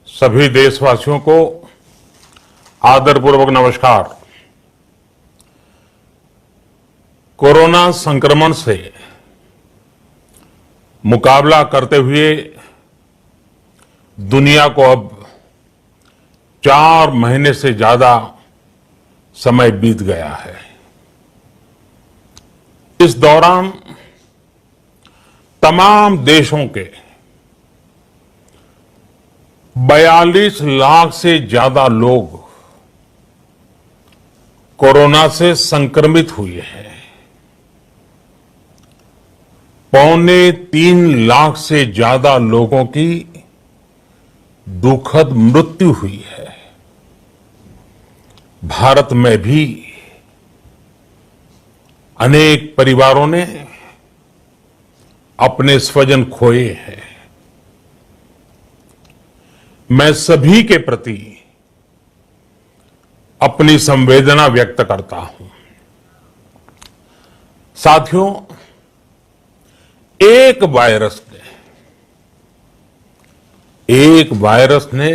सभी देशवासियों को आदरपूर्वक नमस्कार। कोरोना संक्रमण से मुकाबला करते हुए दुनिया को अब 4 महीने से ज्यादा समय बीत गया है। इस दौरान तमाम देशों के 42 लाख से ज्यादा लोग कोरोना से संक्रमित हुए हैं। 2.25 लाख से ज्यादा लोगों की दुखद मृत्यु हुई है। भारत में भी अनेक परिवारों ने अपने स्वजन खोए हैं। मैं सभी के प्रति अपनी संवेदना व्यक्त करता हूं। साथियों, एक वायरस ने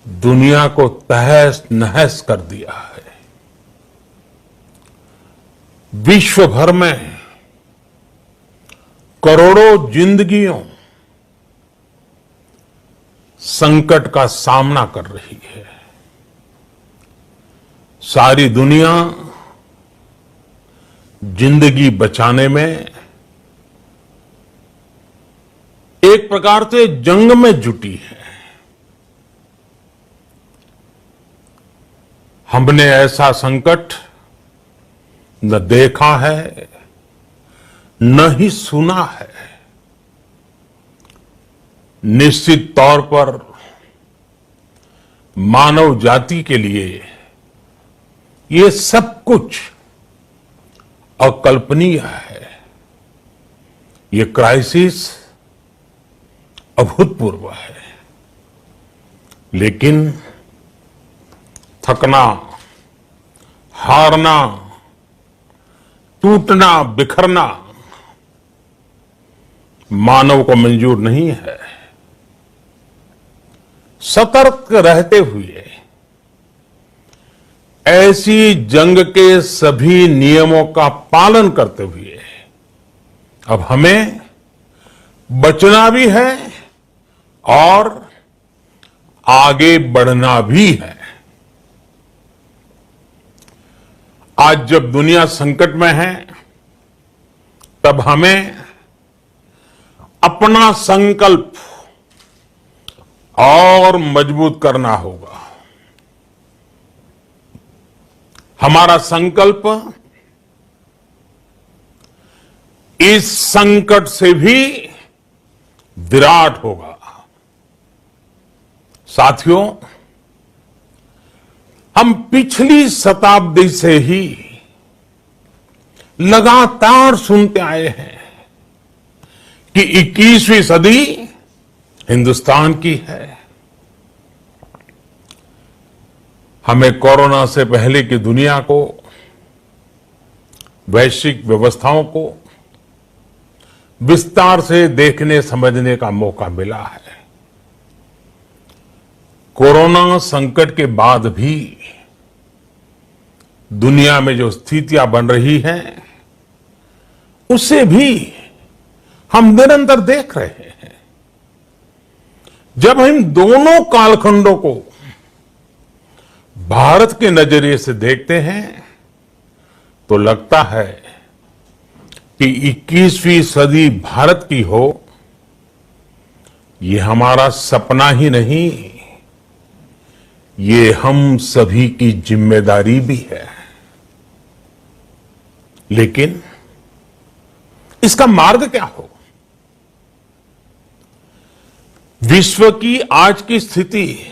दुनिया को तहस नहस कर दिया है। विश्व भर में करोड़ों जिंदगियों संकट का सामना कर रही है। सारी दुनिया जिंदगी बचाने में एक प्रकार से जंग में जुटी है। हमने ऐसा संकट न देखा है, न ही सुना है। निश्चित तौर पर मानव जाति के लिए ये सब कुछ अकल्पनीय है। ये क्राइसिस अभूतपूर्व है। लेकिन थकना, हारना, टूटना, बिखरना मानव को मंजूर नहीं है। सतर्क रहते हुए ऐसी जंग के सभी नियमों का पालन करते हुए अब हमें बचना भी है और आगे बढ़ना भी है। आज जब दुनिया संकट में है, तब हमें अपना संकल्प और मजबूत करना होगा। हमारा संकल्प इस संकट से भी विराट होगा। साथियों, हम पिछली शताब्दी से ही लगातार सुनते आए हैं कि 21वीं सदी हिंदुस्तान की है। हमें कोरोना से पहले की दुनिया को, वैश्विक व्यवस्थाओं को विस्तार से देखने समझने का मौका मिला है। कोरोना संकट के बाद भी दुनिया में जो स्थितियां बन रही हैं, उसे भी हम निरंतर देख रहे हैं। जब हम दोनों कालखंडों को भारत के नजरिए से देखते हैं, तो लगता है कि 21वीं सदी भारत की हो, ये हमारा सपना ही नहीं, ये हम सभी की जिम्मेदारी भी है। लेकिन इसका मार्ग क्या हो? विश्व की आज की स्थिति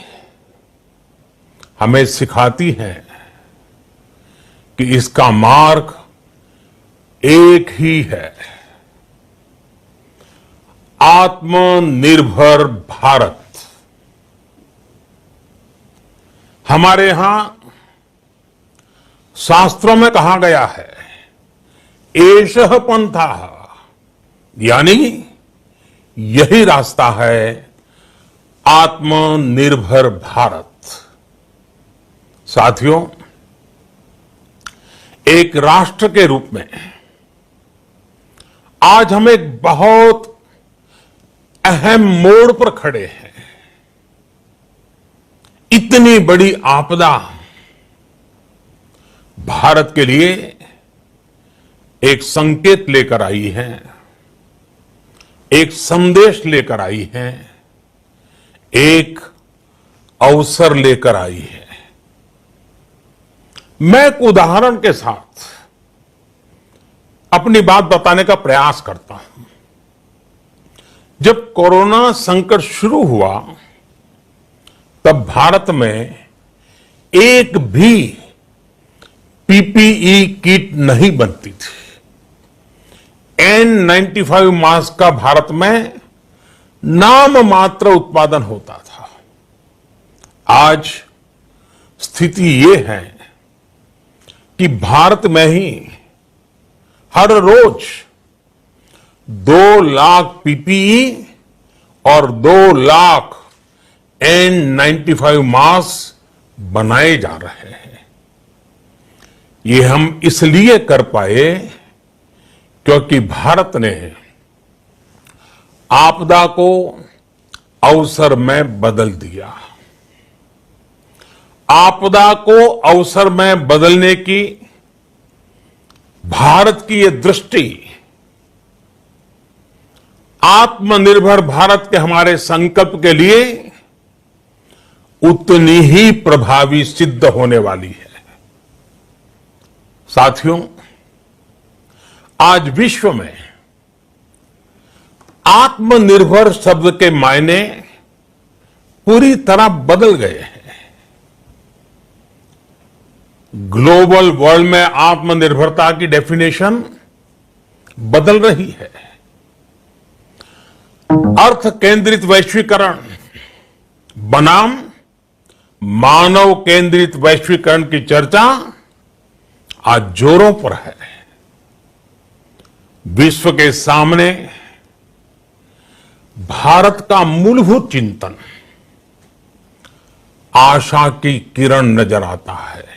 हमें सिखाती है कि इसका मार्ग एक ही है, आत्मनिर्भर भारत। हमारे यहां शास्त्रों में कहा गया है, एषः पंथः, यानी यही रास्ता है आत्मनिर्भर भारत। साथियों, एक राष्ट्र के रूप में आज हम एक बहुत अहम मोड़ पर खड़े हैं। इतनी बड़ी आपदा भारत के लिए एक संकेत लेकर आई है, एक संदेश लेकर आई है, एक अवसर लेकर आई है। मैं एक उदाहरण के साथ अपनी बात बताने का प्रयास करता हूं। जब कोरोना संकट शुरू हुआ तब भारत में एक भी पीपीई किट नहीं बनती थी। N95 मास्क का भारत में नाम मात्र उत्पादन होता था। आज स्थिति ये है कि भारत में ही हर रोज 2 लाख पीपीई और 2 लाख N95 मास्क बनाए जा रहे हैं। ये हम इसलिए कर पाए क्योंकि भारत ने आपदा को अवसर में बदल दिया। आपदा को अवसर में बदलने की भारत की ये दृष्टि आत्मनिर्भर भारत के हमारे संकल्प के लिए उतनी ही प्रभावी सिद्ध होने वाली है। साथियों, आज विश्व में आत्मनिर्भर शब्द के मायने पूरी तरह बदल गए हैं। ग्लोबल वर्ल्ड में आत्मनिर्भरता की डेफिनेशन बदल रही है। अर्थ केंद्रित वैश्वीकरण बनाम मानव केंद्रित वैश्वीकरण की चर्चा आज जोरों पर है। विश्व के सामने भारत का मूलभूत चिंतन आशा की किरण नजर आता है।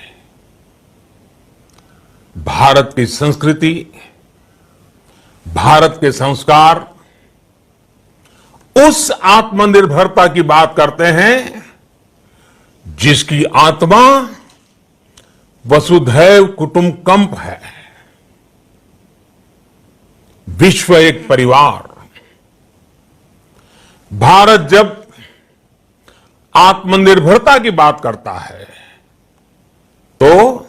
भारत की संस्कृति, भारत के संस्कार उस आत्मनिर्भरता की बात करते हैं जिसकी आत्मा वसुधैव कुटुंबकम है। विश्व एक परिवार। भारत जब आत्मनिर्भरता की बात करता है तो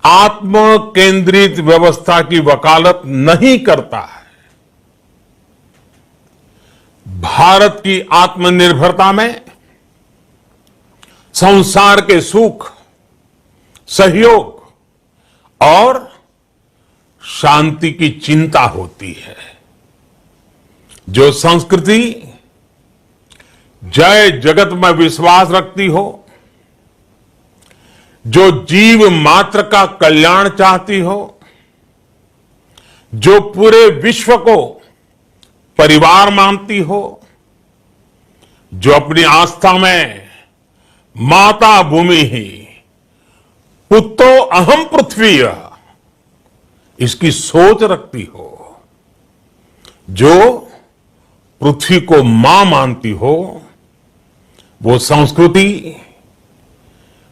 आत्म केंद्रित व्यवस्था की वकालत नहीं करता है। भारत की आत्मनिर्भरता में संसार के सुख, सहयोग और शांति की चिंता होती है। जो संस्कृति जय जगत में विश्वास रखती हो, जो जीव मात्र का कल्याण चाहती हो, जो पूरे विश्व को परिवार मानती हो, जो अपनी आस्था में माता भूमि ही पुत्रो अहम पृथ्वी इसकी सोच रखती हो, जो पृथ्वी को मां मानती हो, वो संस्कृति,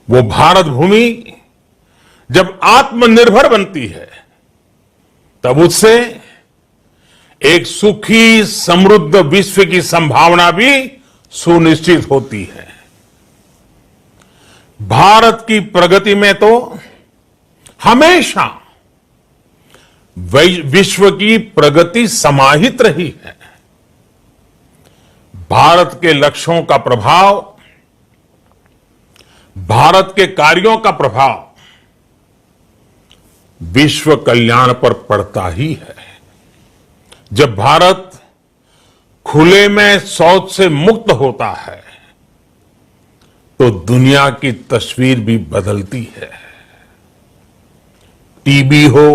वो भारत भूमि जब आत्मनिर्भर बनती है तब उससे एक सुखी समृद्ध विश्व की संभावना भी सुनिश्चित होती है। भारत की प्रगति में तो हमेशा विश्व की प्रगति समाहित रही है। भारत के लक्ष्यों का प्रभाव, भारत के कार्यों का प्रभाव विश्व कल्याण पर पड़ता ही है। जब भारत खुले में शौच से मुक्त होता है तो दुनिया की तस्वीर भी बदलती है। टीबी हो,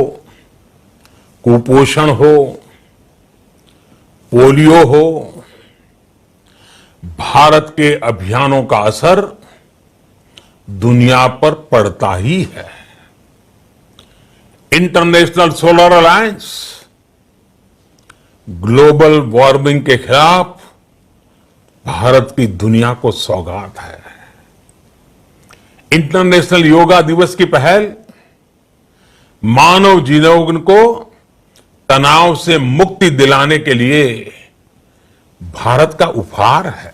कुपोषण हो, पोलियो हो, भारत के अभियानों का असर दुनिया पर पड़ता ही है। International solar alliance global warming के खिलाफ भारत की दुनिया को सौगात है। इंटरनेशनल योगा दिवस की पहल मानव जीवन को तनाव से मुक्ति दिलाने के लिए भारत का उपहार है।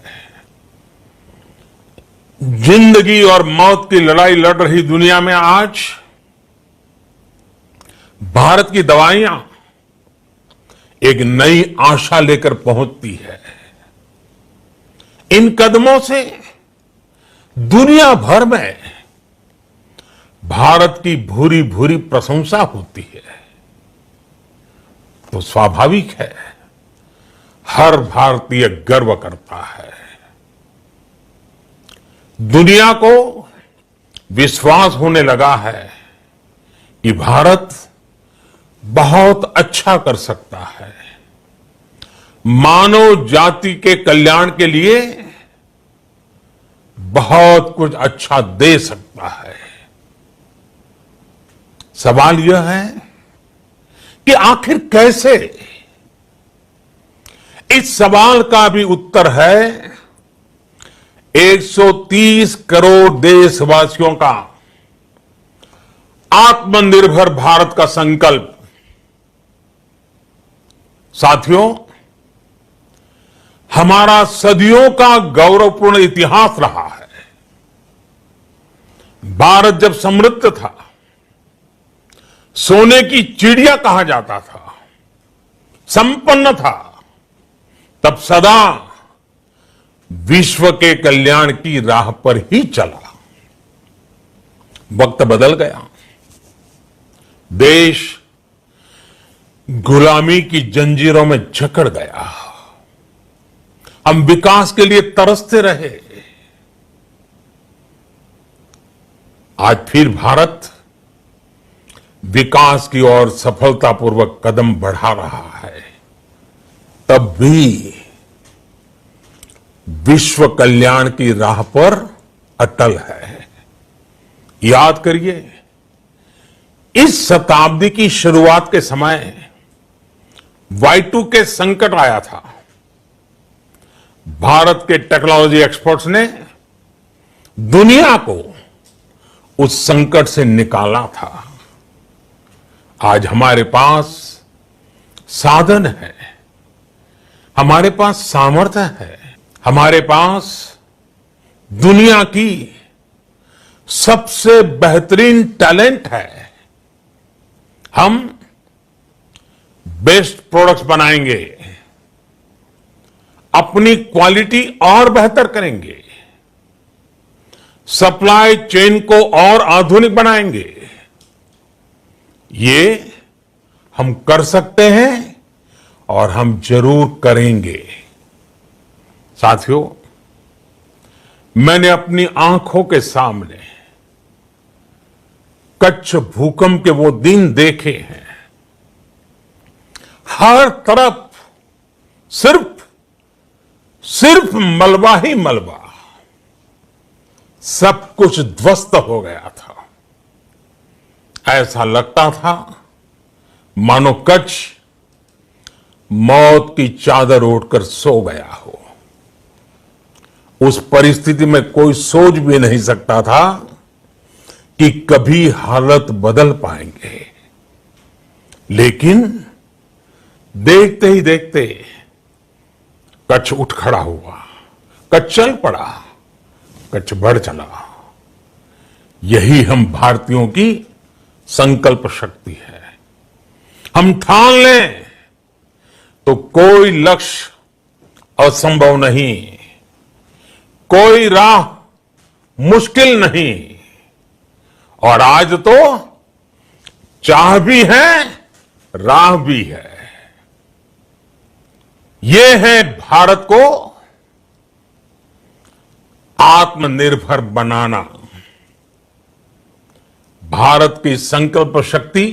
जिंदगी और मौत की लड़ाई लड़ रही दुनिया में आज भारत की दवाइयां एक नई आशा लेकर पहुंचती है। इन कदमों से दुनिया भर में भारत की भूरी भूरी प्रशंसा होती है। तो स्वाभाविक है, हर भारतीय गर्व करता है। दुनिया को विश्वास होने लगा है कि भारत बहुत अच्छा कर सकता है, मानव जाति के कल्याण के लिए बहुत कुछ अच्छा दे सकता है। सवाल यह है कि आखिर कैसे? इस सवाल का भी उत्तर है 130 करोड़ देशवासियों का आत्मनिर्भर भारत का संकल्प। साथियों, हमारा सदियों का गौरवपूर्ण इतिहास रहा है। भारत जब समृद्ध था, सोने की चिड़िया कहा जाता था, संपन्न था, तब सदा विश्व के कल्याण की राह पर ही चला। वक्त बदल गया, देश गुलामी की जंजीरों में जकड़ गया। हम विकास के लिए तरसते रहे। आज फिर भारत विकास की ओर सफलतापूर्वक कदम बढ़ा रहा है। तब भी विश्व कल्याण की राह पर अटल है। याद करिए, इस शताब्दी की शुरुआत के समय Y2K संकट आया था। भारत के टेक्नोलॉजी एक्सपर्ट्स ने दुनिया को उस संकट से निकाला था। आज हमारे पास साधन है, हमारे पास सामर्थ्य है, हमारे पास दुनिया की सबसे बेहतरीन टैलेंट है। हम बेस्ट प्रोडक्ट्स बनाएंगे, अपनी क्वालिटी और बेहतर करेंगे, सप्लाई चेन को और आधुनिक बनाएंगे। ये हम कर सकते हैं और हम जरूर करेंगे। साथियों, मैंने अपनी आंखों के सामने कच्छ भूकंप के वो दिन देखे हैं। हर तरफ सिर्फ मलबा ही मलबा, सब कुछ ध्वस्त हो गया था। ऐसा लगता था मानो कच्छ मौत की चादर ओढ़कर सो गया हो। उस परिस्थिति में कोई सोच भी नहीं सकता था कि कभी हालत बदल पाएंगे। लेकिन देखते ही देखते कच्छ उठ खड़ा हुआ, कच्छ चल पड़ा, कच्छ बढ़ चला। यही हम भारतीयों की संकल्प शक्ति है। हम ठान लें तो कोई लक्ष्य असंभव नहीं, कोई राह मुश्किल नहीं। और आज तो चाह भी है, राह भी है। ये है भारत को आत्मनिर्भर बनाना। भारत की संकल्प शक्ति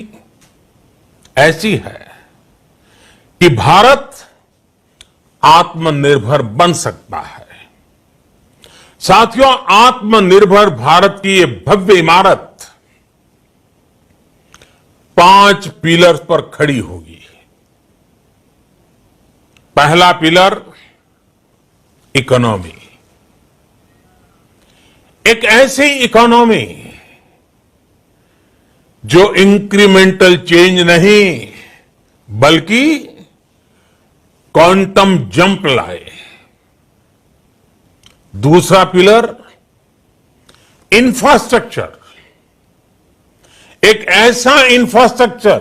ऐसी है कि भारत आत्मनिर्भर बन सकता है। साथियों, आत्मनिर्भर भारत की ये भव्य इमारत 5 पिलर्स पर खड़ी होगी। पहला पिलर इकोनॉमी। एक ऐसी इकोनॉमी जो इंक्रीमेंटल चेंज नहीं बल्कि क्वांटम जंप लाए। दूसरा पिलर इंफ्रास्ट्रक्चर। एक ऐसा इंफ्रास्ट्रक्चर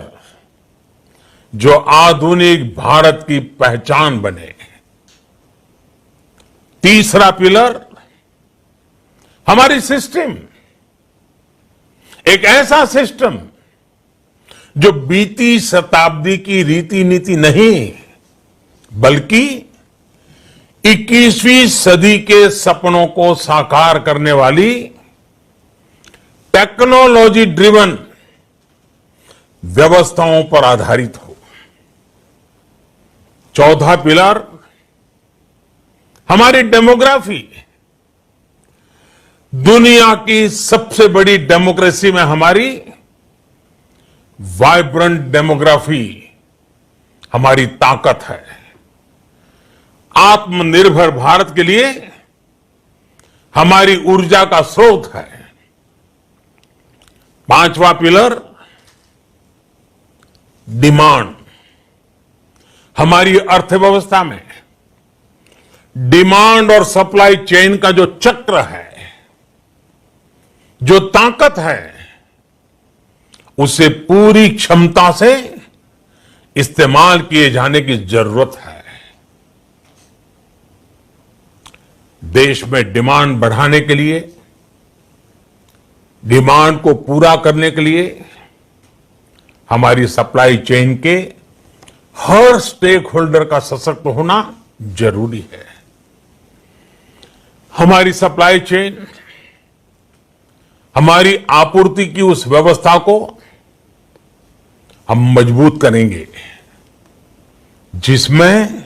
जो आधुनिक भारत की पहचान बने। तीसरा पिलर हमारी सिस्टम। एक ऐसा सिस्टम जो बीती शताब्दी की रीति नीति नहीं बल्कि 21वीं सदी के सपनों को साकार करने वाली टेक्नोलॉजी ड्रिवन व्यवस्थाओं पर आधारित हो। चौथा पिलर हमारी डेमोग्राफी। दुनिया की सबसे बड़ी डेमोक्रेसी में हमारी वाइब्रेंट डेमोग्राफी हमारी ताकत है। आत्मनिर्भर भारत के लिए हमारी ऊर्जा का स्रोत है। पांचवा पिलर डिमांड। हमारी अर्थव्यवस्था में डिमांड और सप्लाई चेन का जो चक्र है, जो ताकत है, उसे पूरी क्षमता से इस्तेमाल किए जाने की जरूरत है। देश में डिमांड बढ़ाने के लिए, डिमांड को पूरा करने के लिए हमारी सप्लाई चेन के हर स्टेक होल्डर का सशक्त होना जरूरी है। हमारी सप्लाई चेन, हमारी आपूर्ति की उस व्यवस्था को हम मजबूत करेंगे जिसमें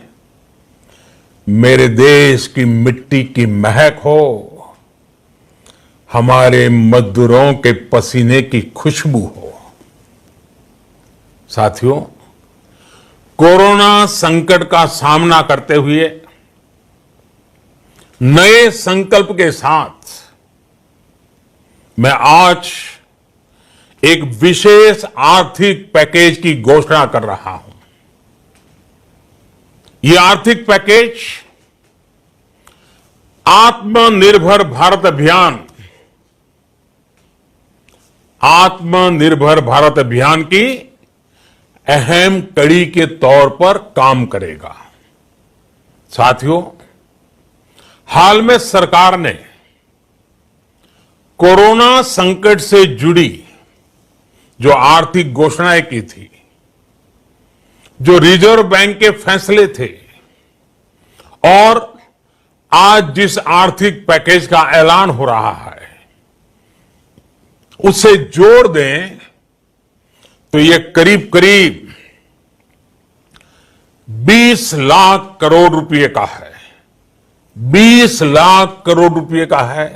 मेरे देश की मिट्टी की महक हो, हमारे मजदूरों के पसीने की खुशबू हो। साथियों, कोरोना संकट का सामना करते हुए नए संकल्प के साथ मैं आज एक विशेष आर्थिक पैकेज की घोषणा कर रहा हूं। ये आर्थिक पैकेज आत्मनिर्भर भारत अभियान, आत्मनिर्भर भारत अभियान की अहम कड़ी के तौर पर काम करेगा। साथियों, हाल में सरकार ने कोरोना संकट से जुड़ी जो आर्थिक घोषणाएं की थी, जो रिजर्व बैंक के फैसले थे और आज जिस आर्थिक पैकेज का ऐलान हो रहा है, उसे जोड़ दें तो ये करीब करीब 20 लाख करोड़ रुपए का है। 20 लाख करोड़ रुपए का है।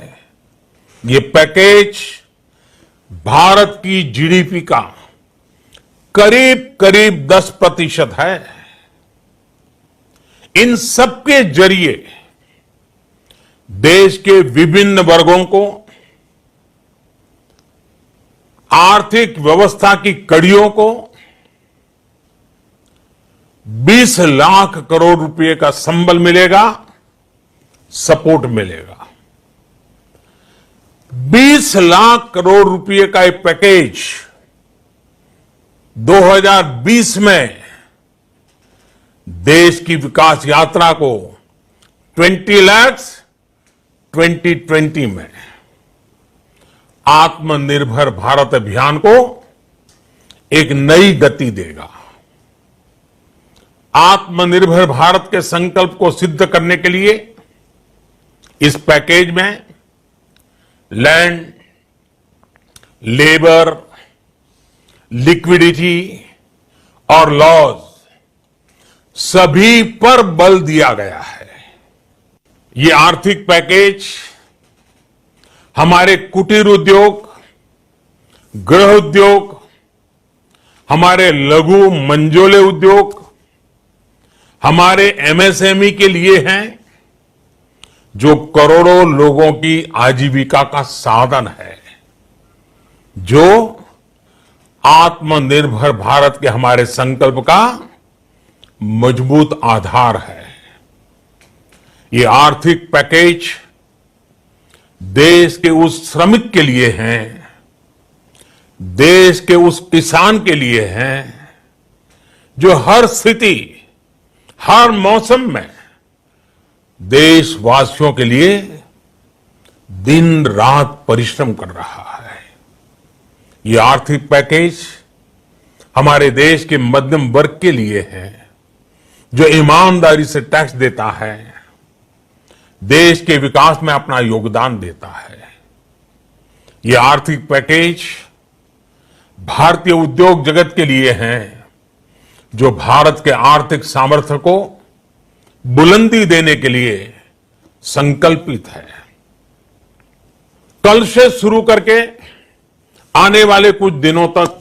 ये पैकेज भारत की जीडीपी का करीब करीब 10% है। इन सबके जरिए देश के विभिन्न वर्गों को आर्थिक व्यवस्था की कड़ियों को 20 लाख करोड़ रुपए का संबल मिलेगा, सपोर्ट मिलेगा। 20 लाख करोड़ रुपए का एक पैकेज 2020 में देश की विकास यात्रा को 20 लाख 2020 में आत्मनिर्भर भारत अभियान को एक नई गति देगा। आत्मनिर्भर भारत के संकल्प को सिद्ध करने के लिए इस पैकेज में लैंड, लेबर, लिक्विडिटी और लॉज सभी पर बल दिया गया है। ये आर्थिक पैकेज हमारे कुटीर उद्योग, गृह उद्योग, हमारे लघु मंझोले उद्योग, हमारे एमएसएमई के लिए हैं, जो करोड़ों लोगों की आजीविका का साधन है, जो आत्मनिर्भर भारत के हमारे संकल्प का मजबूत आधार है। ये आर्थिक पैकेज देश के उस श्रमिक के लिए हैं, देश के उस किसान के लिए हैं, जो हर स्थिति, हर मौसम में देशवासियों के लिए दिन रात परिश्रम कर रहा है। ये आर्थिक पैकेज हमारे देश के मध्यम वर्ग के लिए है, जो ईमानदारी से टैक्स देता है, देश के विकास में अपना योगदान देता है। ये आर्थिक पैकेज भारतीय उद्योग जगत के लिए है, जो भारत के आर्थिक सामर्थ्य को बुलंदी देने के लिए संकल्पित है। कल से शुरू करके आने वाले कुछ दिनों तक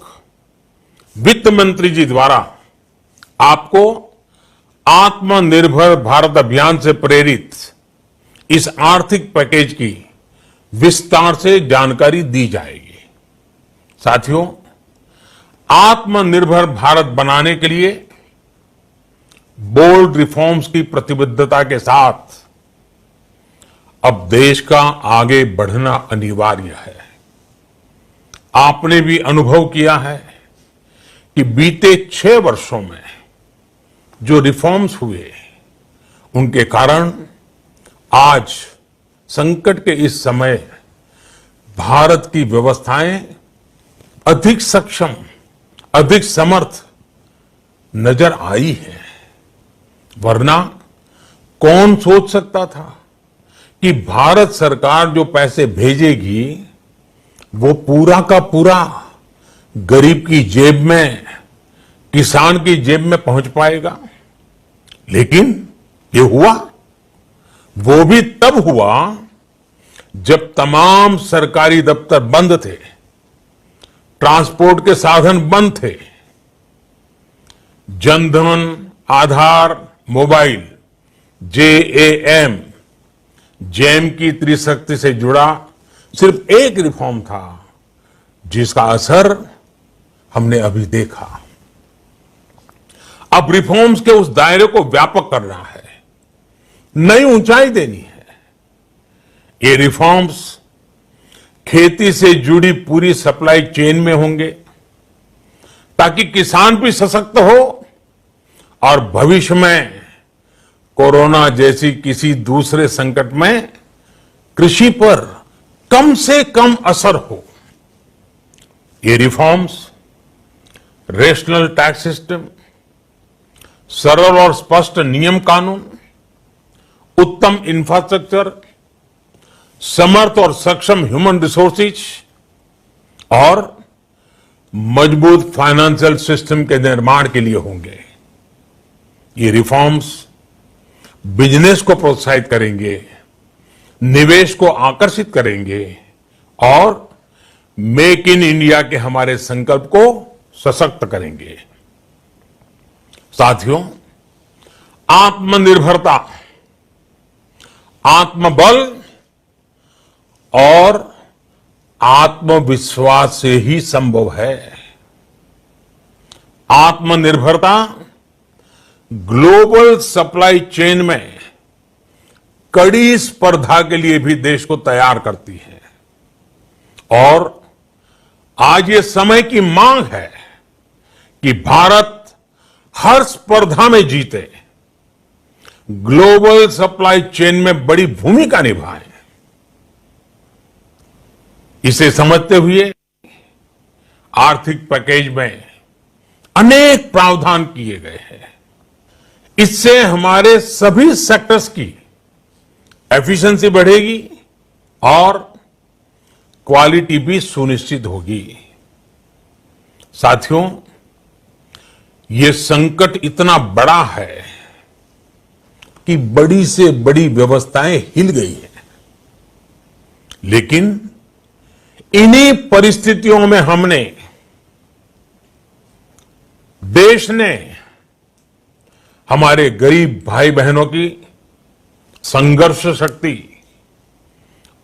वित्त मंत्री जी द्वारा आपको आत्मनिर्भर भारत अभियान से प्रेरित इस आर्थिक पैकेज की विस्तार से जानकारी दी जाएगी। साथियों, आत्मनिर्भर भारत बनाने के लिए बोल्ड रिफॉर्म्स की प्रतिबद्धता के साथ अब देश का आगे बढ़ना अनिवार्य है। आपने भी अनुभव किया है कि बीते 6 वर्षों में जो रिफॉर्म्स हुए, उनके कारण आज संकट के इस समय भारत की व्यवस्थाएं अधिक सक्षम, अधिक समर्थ नजर आई है। वरना कौन सोच सकता था कि भारत सरकार जो पैसे भेजेगी वो पूरा का पूरा गरीब की जेब में, किसान की जेब में पहुंच पाएगा। लेकिन ये हुआ, वो भी तब हुआ जब तमाम सरकारी दफ्तर बंद थे, ट्रांसपोर्ट के साधन बंद थे, जनधन, आधार, मोबाइल, जेएएम, जैम की त्रिशक्ति से जुड़ा सिर्फ एक रिफॉर्म था, जिसका असर हमने अभी देखा। अब रिफॉर्म्स के उस दायरे को व्यापक करना है, नई ऊंचाई देनी है। ये रिफॉर्म्स खेती से जुड़ी पूरी सप्लाई चेन में होंगे, ताकि किसान भी सशक्त हो और भविष्य में कोरोना जैसी किसी दूसरे संकट में कृषि पर कम से कम असर हो। ये रिफॉर्म्स रेशनल टैक्स सिस्टम, सरल और स्पष्ट नियम कानून, उत्तम इंफ्रास्ट्रक्चर, समर्थ और सक्षम ह्यूमन रिसोर्सेज और मजबूत फाइनेंशियल सिस्टम के निर्माण के लिए होंगे। ये रिफॉर्म्स बिजनेस को प्रोत्साहित करेंगे, निवेश को आकर्षित करेंगे और मेक इन इंडिया के हमारे संकल्प को सशक्त करेंगे। साथियों, आत्मनिर्भरता, आत्मबल और आत्मविश्वास से ही संभव है। आत्मनिर्भरता ग्लोबल सप्लाई चेन में कड़ी स्पर्धा के लिए भी देश को तैयार करती है और आज ये समय की मांग है कि भारत हर स्पर्धा में जीते, ग्लोबल सप्लाई चेन में बड़ी भूमिका निभाए। इसे समझते हुए आर्थिक पैकेज में अनेक प्रावधान किए गए हैं। इससे हमारे सभी सेक्टर्स की एफिशिएंसी बढ़ेगी और क्वालिटी भी सुनिश्चित होगी। साथियों, ये संकट इतना बड़ा है कि बड़ी से बड़ी व्यवस्थाएं हिल गई हैं। लेकिन इन्हीं परिस्थितियों में हमने, देश ने हमारे गरीब भाई बहनों की संघर्ष शक्ति,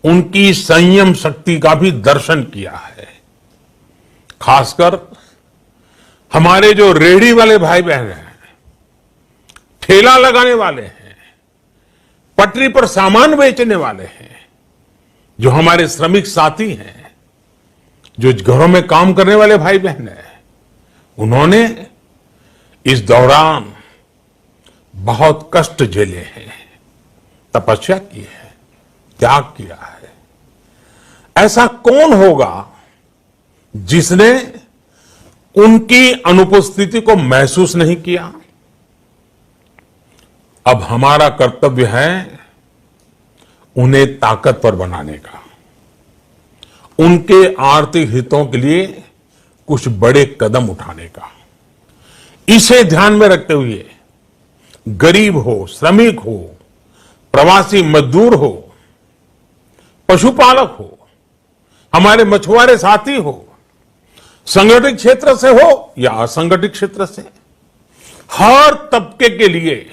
उनकी संयम शक्ति का भी दर्शन किया है। खासकर हमारे जो रेहड़ी वाले भाई बहन हैं, ठेला लगाने वाले हैं, पटरी पर सामान बेचने वाले हैं, जो हमारे श्रमिक साथी हैं, जो घरों में काम करने वाले भाई बहन हैं, उन्होंने इस दौरान बहुत कष्ट झेले हैं, तपस्या की है, त्याग किया है। ऐसा कौन होगा जिसने उनकी अनुपस्थिति को महसूस नहीं किया? अब हमारा कर्तव्य है उन्हें ताकतवर बनाने का, उनके आर्थिक हितों के लिए कुछ बड़े कदम उठाने का। इसे ध्यान में रखते हुए गरीब हो, श्रमिक हो, प्रवासी मजदूर हो, पशुपालक हो, हमारे मछुआरे साथी हो, संगठित क्षेत्र से हो या असंगठित क्षेत्र से, हर तबके के लिए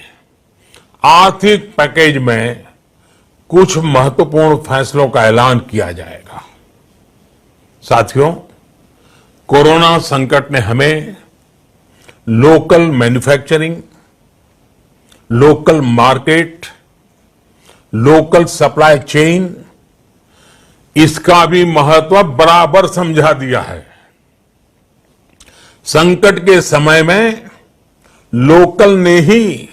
आर्थिक पैकेज में कुछ महत्वपूर्ण फैसलों का ऐलान किया जाएगा। साथियों, कोरोना संकट ने हमें local manufacturing, local market, local supply chain, इसका भी महत्व बराबर समझा दिया है। संकट के समय में लोकल ने ही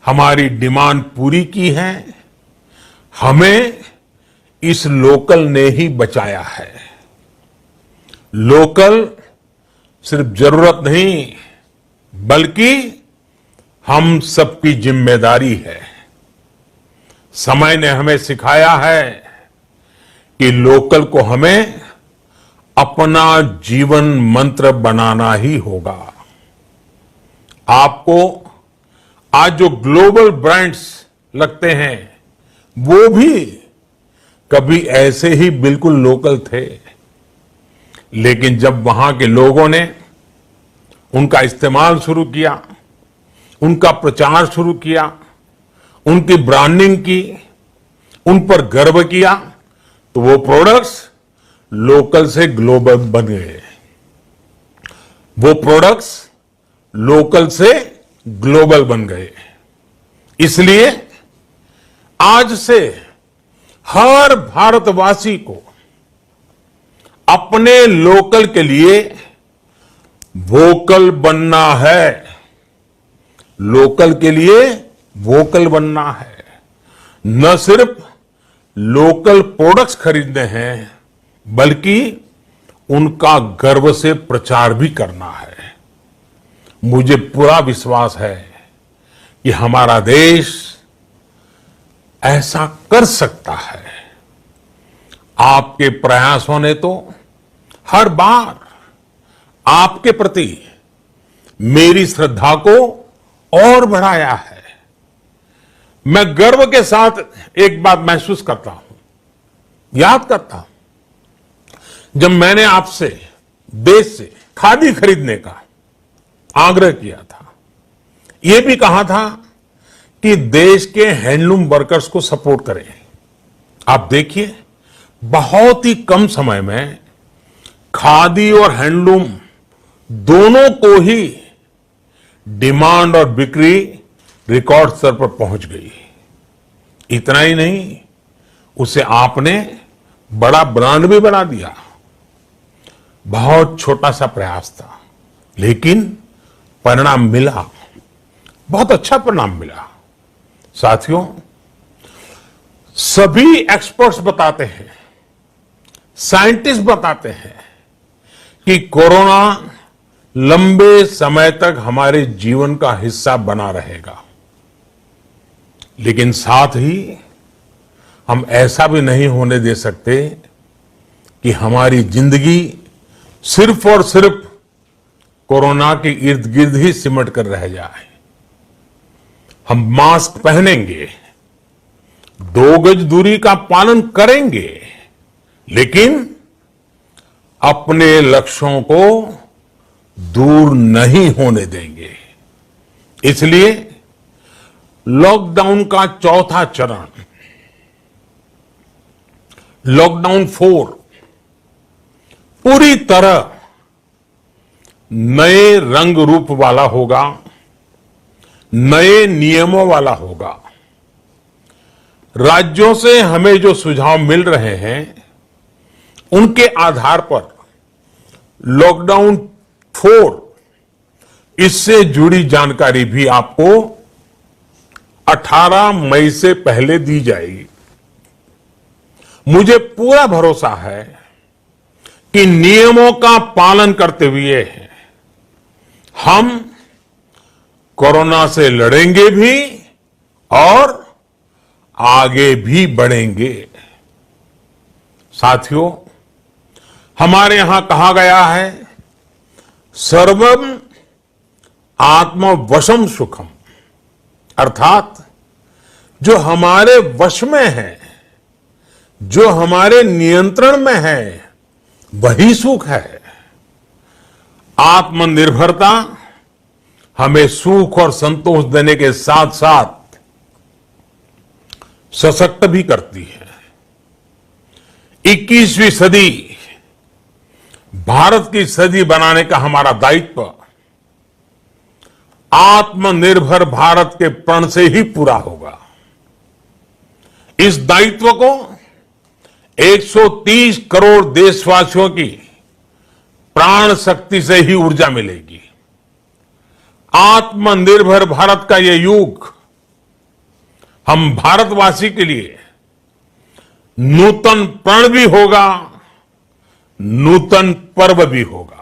हमारी डिमांड पूरी की है, हमें इस लोकल ने ही बचाया है। लोकल सिर्फ जरूरत नहीं, बल्कि हम सबकी जिम्मेदारी है। समय ने हमें सिखाया है कि लोकल को हमें अपना जीवन मंत्र बनाना ही होगा। आपको आज जो ग्लोबल ब्रांड्स लगते हैं, वो भी कभी ऐसे ही बिल्कुल लोकल थे, लेकिन जब वहां के लोगों ने उनका इस्तेमाल शुरू किया, उनका प्रचार शुरू किया, उनकी ब्रांडिंग की, उन पर गर्व किया, तो वो प्रोडक्ट्स लोकल से ग्लोबल बन गए। वो प्रोडक्ट्स लोकल से ग्लोबल बन गए। इसलिए आज से हर भारतवासी को अपने लोकल के लिए वोकल बनना है। लोकल के लिए वोकल बनना है। न सिर्फ लोकल प्रोडक्ट्स खरीदने हैं, बल्कि उनका गर्व से प्रचार भी करना है। मुझे पूरा विश्वास है कि हमारा देश ऐसा कर सकता है। आपके प्रयासों ने तो हर बार आपके प्रति मेरी श्रद्धा को और बढ़ाया है। मैं गर्व के साथ एक बात महसूस करता हूं, याद करता हूं, जब मैंने आपसे देश से खादी खरीदने का आग्रह किया था, यह भी कहा था कि देश के हैंडलूम वर्कर्स को सपोर्ट करें। आप देखिए, बहुत ही कम समय में खादी और हैंडलूम दोनों को ही डिमांड और बिक्री रिकॉर्ड स्तर पर पहुंच गई। इतना ही नहीं, उसे आपने बड़ा ब्रांड भी बना दिया। बहुत छोटा सा प्रयास था, लेकिन परिणाम मिला, बहुत अच्छा परिणाम मिला। साथियों, सभी एक्सपर्ट्स बताते हैं, साइंटिस्ट बताते हैं कि कोरोना लंबे समय तक हमारे जीवन का हिस्सा बना रहेगा। लेकिन साथ ही हम ऐसा भी नहीं होने दे सकते कि हमारी जिंदगी सिर्फ और सिर्फ कोरोना के इर्द गिर्द ही सिमट कर रह जाए। हम मास्क पहनेंगे, 2 गज दूरी का पालन करेंगे, लेकिन अपने लक्ष्यों को दूर नहीं होने देंगे। इसलिए लॉकडाउन का चौथा चरण, लॉकडाउन 4, पूरी तरह नए रंग रूप वाला होगा, नए नियमों वाला होगा। राज्यों से हमें जो सुझाव मिल रहे हैं, उनके आधार पर लॉकडाउन 4, इससे जुड़ी जानकारी भी आपको 18 मई से पहले दी जाएगी। मुझे पूरा भरोसा है कि नियमों का पालन करते हुए हम कोरोना से लड़ेंगे भी और आगे भी बढ़ेंगे। साथियों, हमारे यहां कहा गया है, सर्वम आत्मवशम सुखम, अर्थात जो हमारे वश में है, जो हमारे नियंत्रण में है, वही सुख है। आत्मनिर्भरता हमें सुख और संतोष देने के साथ साथ सशक्त भी करती है। 21वीं सदी भारत की सदी बनाने का हमारा दायित्व आत्मनिर्भर भारत के प्रण से ही पूरा होगा। इस दायित्व को 130 करोड़ देशवासियों की प्राण शक्ति से ही ऊर्जा मिलेगी। आत्मनिर्भर भारत का यह युग हम भारतवासी के लिए नूतन प्रण भी होगा, नूतन पर्व भी होगा।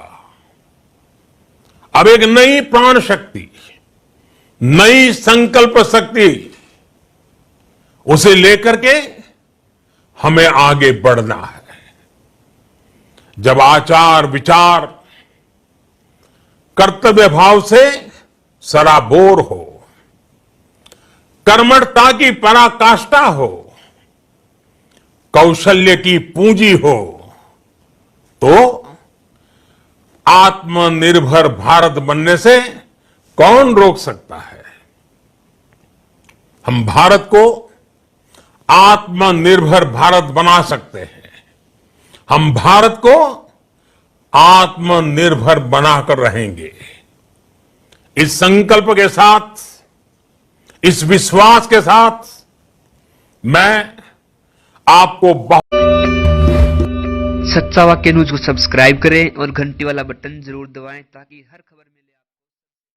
अब एक नई प्राण शक्ति, नई संकल्प शक्ति, उसे लेकर के हमें आगे बढ़ना है। जब आचार विचार कर्तव्य भाव से सराबोर हो, कर्मठता की पराकाष्ठा हो, कौशल्य की पूंजी हो, तो आत्मनिर्भर भारत बनने से कौन रोक सकता है। हम भारत को आत्मनिर्भर भारत बना सकते हैं। हम भारत को आत्मनिर्भर बनाकर रहेंगे। इस संकल्प के साथ, इस विश्वास के साथ मैं आपको सच्चा वाक्य न्यूज को सब्सक्राइब करें और घंटी वाला बटन जरूर दबाएं ताकि हर खबर मिले।